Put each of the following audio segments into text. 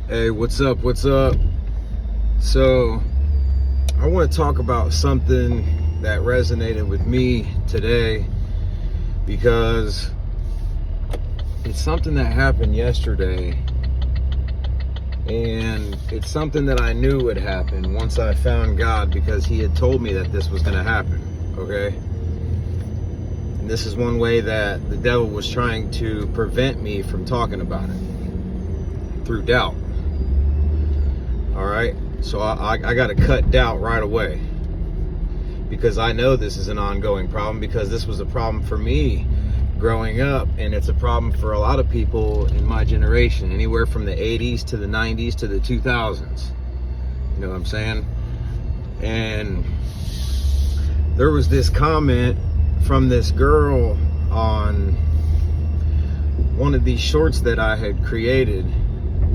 Hey, what's up? What's up? So, I want to talk about something that resonated with me today because it's something that happened yesterday, and it's something that I knew would happen once I found God, because He had told me that this was going to happen, okay? And this is one way that the devil was trying to prevent me from talking about it, through doubt. All right, so I got to cut doubt right away, because I know this is an ongoing problem, because this was a problem for me growing up, and it's a problem for a lot of people in my generation, anywhere from the 80s to the 90s to the 2000s. You know what I'm saying? And there was this comment from this girl on one of these shorts that I had created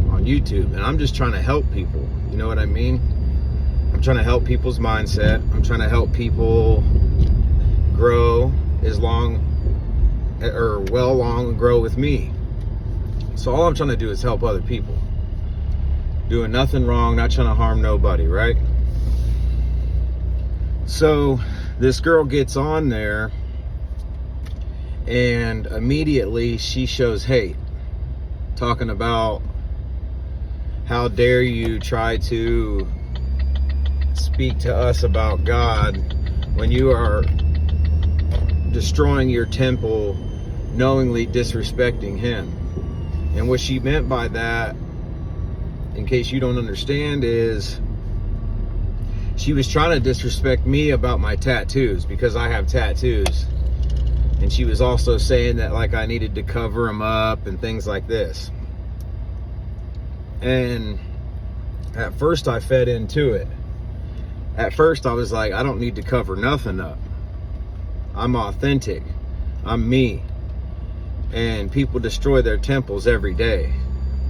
on YouTube, and I'm just trying to help people. You know what I mean? I'm trying to help people's mindset. I'm trying to help people grow and grow with me. So all I'm trying to do is help other people. Doing nothing wrong, not trying to harm nobody, right? So this girl gets on there, and immediately she shows hate, talking about, how dare you try to speak to us about God when you are destroying your temple, knowingly disrespecting Him. And what she meant by that, in case you don't understand, is she was trying to disrespect me about my tattoos, because I have tattoos. And she was also saying that, like, I needed to cover them up and things like this. And at first I fed into it. At first I was like, I don't need to cover nothing up. I'm authentic. I'm me. And people destroy their temples every day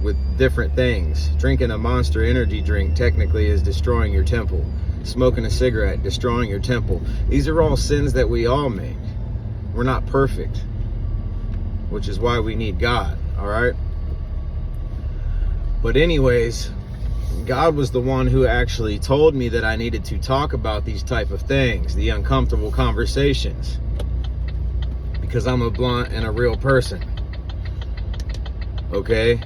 with different things. Drinking a Monster energy drink technically is destroying your temple. Smoking a cigarette, destroying your temple. These are all sins that we all make. We're not perfect, which is why we need God, all right? But anyways, God was the one who actually told me that I needed to talk about these type of things, the uncomfortable conversations, because I'm a blunt and a real person. Okay?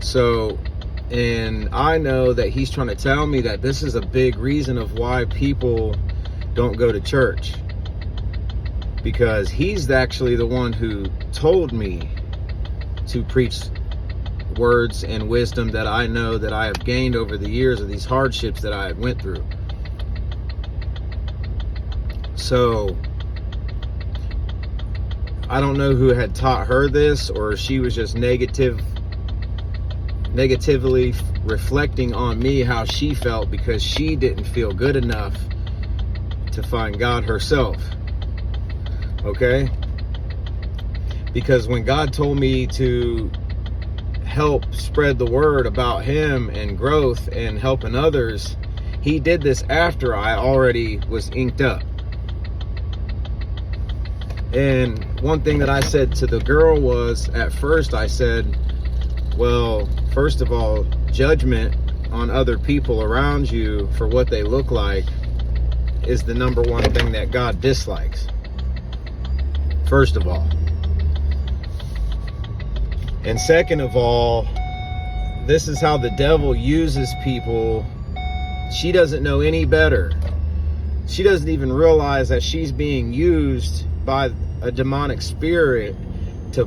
So, and I know that He's trying to tell me that this is a big reason of why people don't go to church, because He's actually the one who told me to preach words and wisdom that I know that I have gained over the years of these hardships that I have went through. So I don't know who had taught her this, or she was just negatively reflecting on me how she felt, because she didn't feel good enough to find God herself. Okay? Because when God told me to help spread the word about Him and growth and helping others, He did this after I already was inked up. And one thing that I said to the girl was, at first I said, well, first of all, judgment on other people around you for what they look like is the number one thing that God dislikes. First of all. And second of all, this is how the devil uses people. She doesn't know any better. She doesn't even realize that she's being used by a demonic spirit to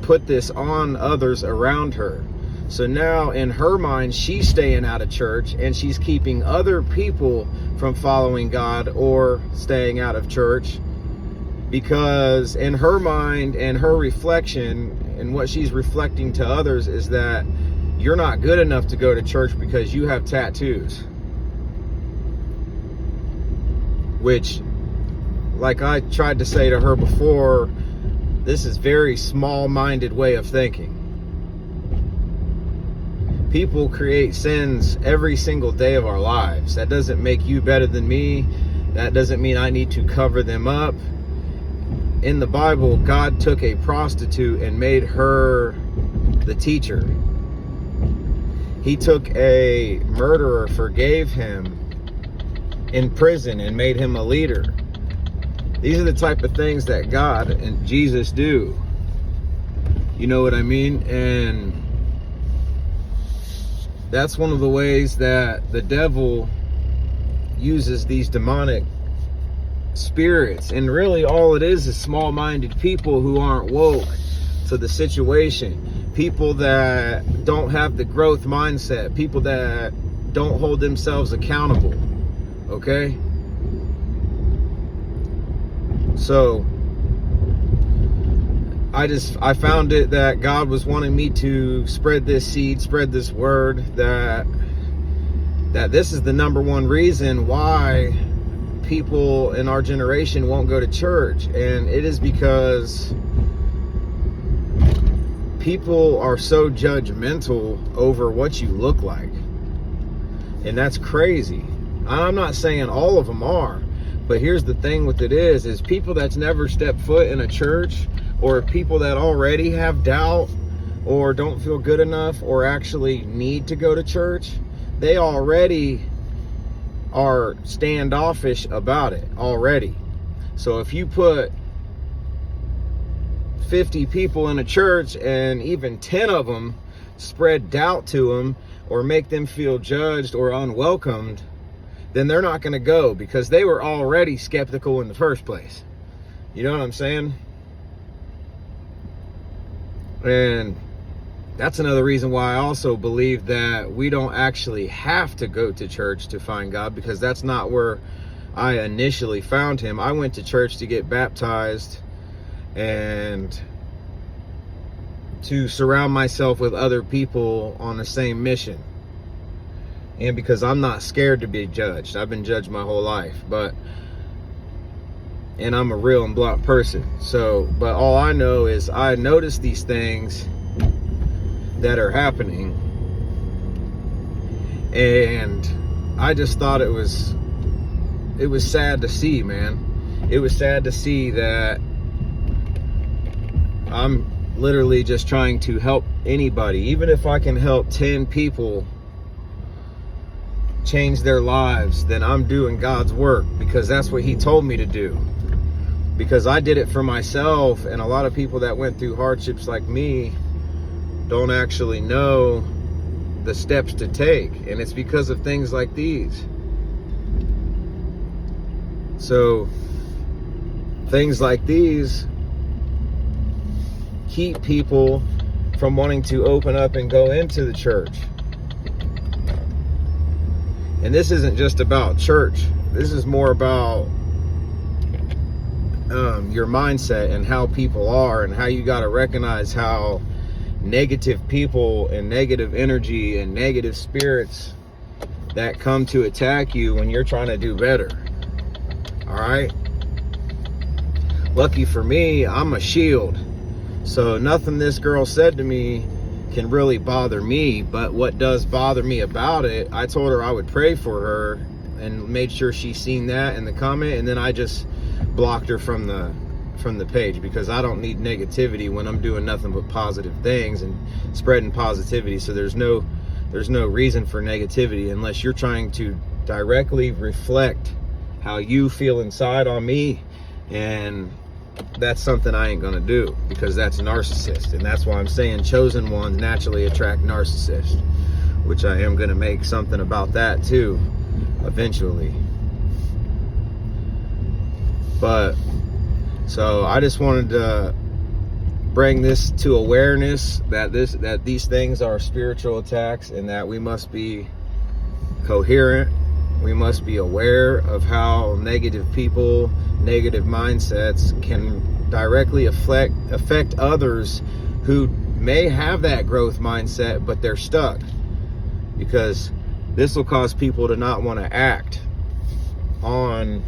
put this on others around her. So now in her mind, she's staying out of church, and she's keeping other people from following God or staying out of church, because in her mind and her reflection, and what she's reflecting to others, is that you're not good enough to go to church because you have tattoos. Which, like I tried to say to her before, this is very small-minded way of thinking. People create sins every single day of our lives. That doesn't make you better than me. That doesn't mean I need to cover them up. In the Bible, God took a prostitute and made her the teacher. He took a murderer, forgave him in prison, and made him a leader. These are the type of things that God and Jesus do. You know what I mean? And that's one of the ways that the devil uses these demonic spirits. And really all it is small-minded people who aren't woke to the situation. People that don't have the growth mindset. People that don't hold themselves accountable. Okay? So I found it that God was wanting me to spread this seed, spread this word, that this is the number one reason why people in our generation won't go to church. And it is because people are so judgmental over what you look like. And that's crazy. I'm not saying all of them are, but here's the thing with it is people that's never stepped foot in a church, or people that already have doubt or don't feel good enough or actually need to go to church, they already are standoffish about it already. So if you put 50 people in a church and even 10 of them spread doubt to them or make them feel judged or unwelcomed, then they're not going to go because they were already skeptical in the first place. You know what I'm saying? And that's another reason why I also believe that we don't actually have to go to church to find God, because that's not where I initially found him. I went to church to get baptized and to surround myself with other people on the same mission. And because I'm not scared to be judged. I've been judged my whole life, and I'm a real and blunt person. So, but all I know is I notice these things that are happening, and I just thought it was sad to see, man. It was sad to see that I'm literally just trying to help anybody. Even if I can help 10 people change their lives, then I'm doing God's work, because that's what he told me to do. Because I did it for myself, and a lot of people that went through hardships like me don't actually know the steps to take, and it's because of things like these. So things like these keep people from wanting to open up and go into the church. And this isn't just about church. This is more about your mindset and how people are, and how you got to recognize how negative people and negative energy and negative spirits that come to attack you when you're trying to do better. All right? Lucky for me, I'm a shield. So nothing this girl said to me can really bother me. But what does bother me about it, I told her I would pray for her and made sure she seen that in the comment, and then I just blocked her from the page, because I don't need negativity when I'm doing nothing but positive things and spreading positivity. So there's no reason for negativity unless you're trying to directly reflect how you feel inside on me, and that's something I ain't gonna do, because that's a narcissist. And that's why I'm saying chosen ones naturally attract narcissists, which I am gonna make something about that too eventually. But so I just wanted to bring this to awareness, that these things are spiritual attacks, and that we must be coherent. We must be aware of how negative people, negative mindsets can directly affect others who may have that growth mindset, but they're stuck. Because this will cause people to not want to act on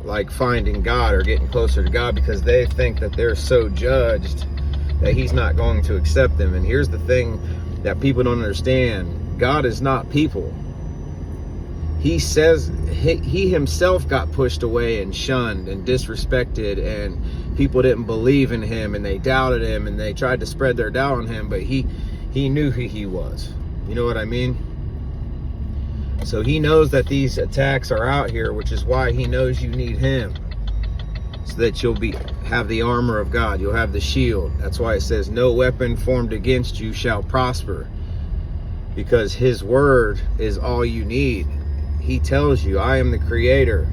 like finding God or getting closer to God, because they think that they're so judged that he's not going to accept them. And here's the thing that people don't understand. God is not people. He says he himself got pushed away and shunned and disrespected, and people didn't believe in him, and they doubted him, and they tried to spread their doubt on him, but he knew who he was. You know what I mean? So he knows that these attacks are out here, which is why he knows you need him. So that you'll have the armor of God. You'll have the shield. That's why it says, no weapon formed against you shall prosper. Because his word is all you need. He tells you, I am the creator.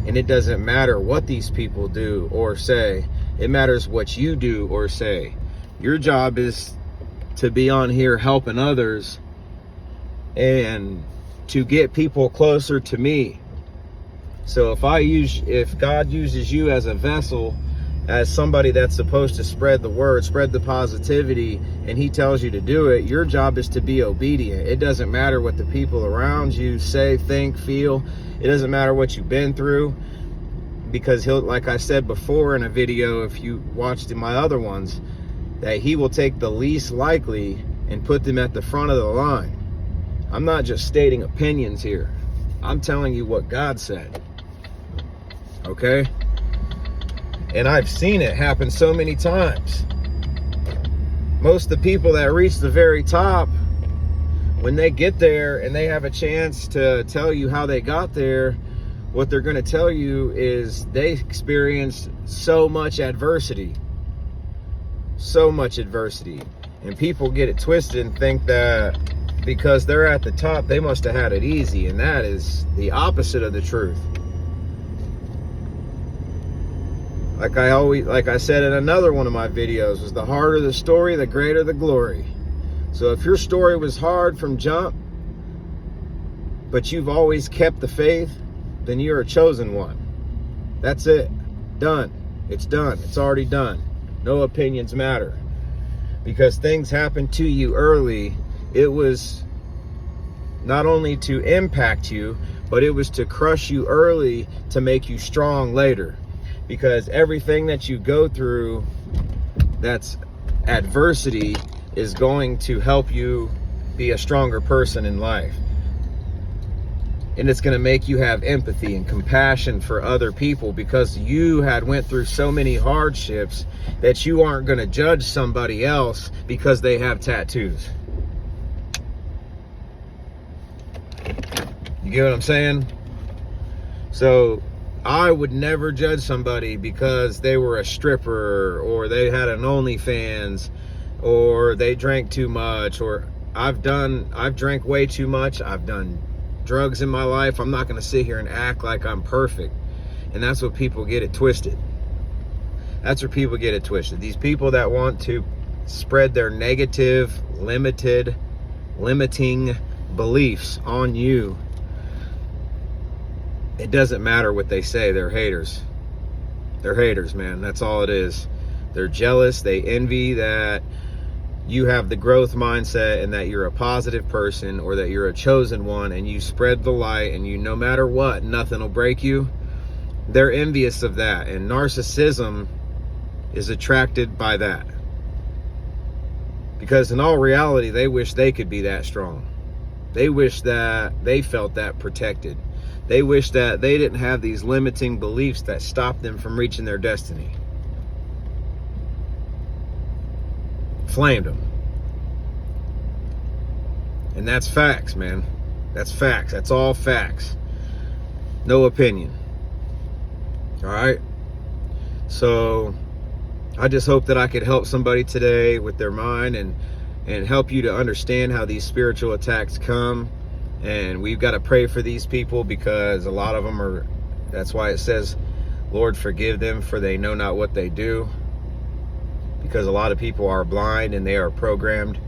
And it doesn't matter what these people do or say. It matters what you do or say. Your job is to be on here helping others and to get people closer to me. So if God uses you as a vessel, as somebody that's supposed to spread the word, spread the positivity, and he tells you to do it, your job is to be obedient. It doesn't matter what the people around you say, think, feel. It doesn't matter what you've been through, because he'll, like I said before in a video, if you watched my other ones, that he will take the least likely and put them at the front of the line. I'm not just stating opinions here. I'm telling you what God said. Okay? And I've seen it happen so many times. Most of the people that reach the very top, when they get there and they have a chance to tell you how they got there, what they're going to tell you is they experienced so much adversity. So much adversity. And people get it twisted and think that because they're at the top, they must have had it easy. And that is the opposite of the truth. Like I said in another one of my videos, was the harder the story, the greater the glory. So if your story was hard from jump, but you've always kept the faith, then you're a chosen one. That's it. Done. It's done. It's already done. No opinions matter. Because things happened to you early. It was not only to impact you, but it was to crush you early to make you strong later. Because everything that you go through that's adversity is going to help you be a stronger person in life. And it's going to make you have empathy and compassion for other people, because you had went through so many hardships that you aren't going to judge somebody else because they have tattoos. You get what I'm saying? So I would never judge somebody because they were a stripper, or they had an OnlyFans, or they drank too much, or I've drank way too much. I've done drugs in my life. I'm not going to sit here and act like I'm perfect. And that's what people get it twisted. That's where people get it twisted. These people that want to spread their negative, limiting beliefs on you, it doesn't matter what they say. They're haters. They're haters, man. That's all it is. They're jealous. They envy that you have the growth mindset and that you're a positive person, or that you're a chosen one and you spread the light, and you, no matter what, nothing will break you. They're envious of that. And narcissism is attracted by that. Because in all reality, they wish they could be that strong. They wish that they felt that protected. They wish that they didn't have these limiting beliefs that stop them from reaching their destiny. Flamed them. And that's facts, man. That's facts. That's all facts. No opinion. All right? So I just hope that I could help somebody today with their mind and help you to understand how these spiritual attacks come. And we've got to pray for these people, because a lot of them are, that's why it says, Lord, forgive them, for they know not what they do. Because a lot of people are blind and they are programmed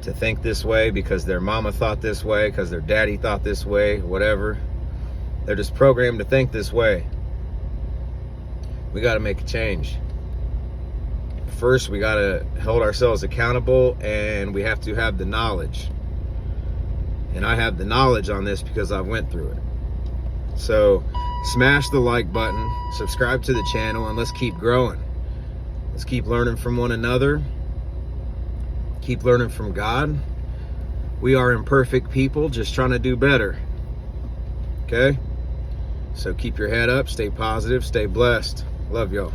to think this way because their mama thought this way, because their daddy thought this way, whatever. They're just programmed to think this way. We got to make a change. First, we got to hold ourselves accountable, and we have to have the knowledge. And I have the knowledge on this because I went through it. So smash the like button, subscribe to the channel, and let's keep growing. Let's keep learning from one another. Keep learning from God. We are imperfect people just trying to do better. Okay? So keep your head up, stay positive, stay blessed. Love y'all.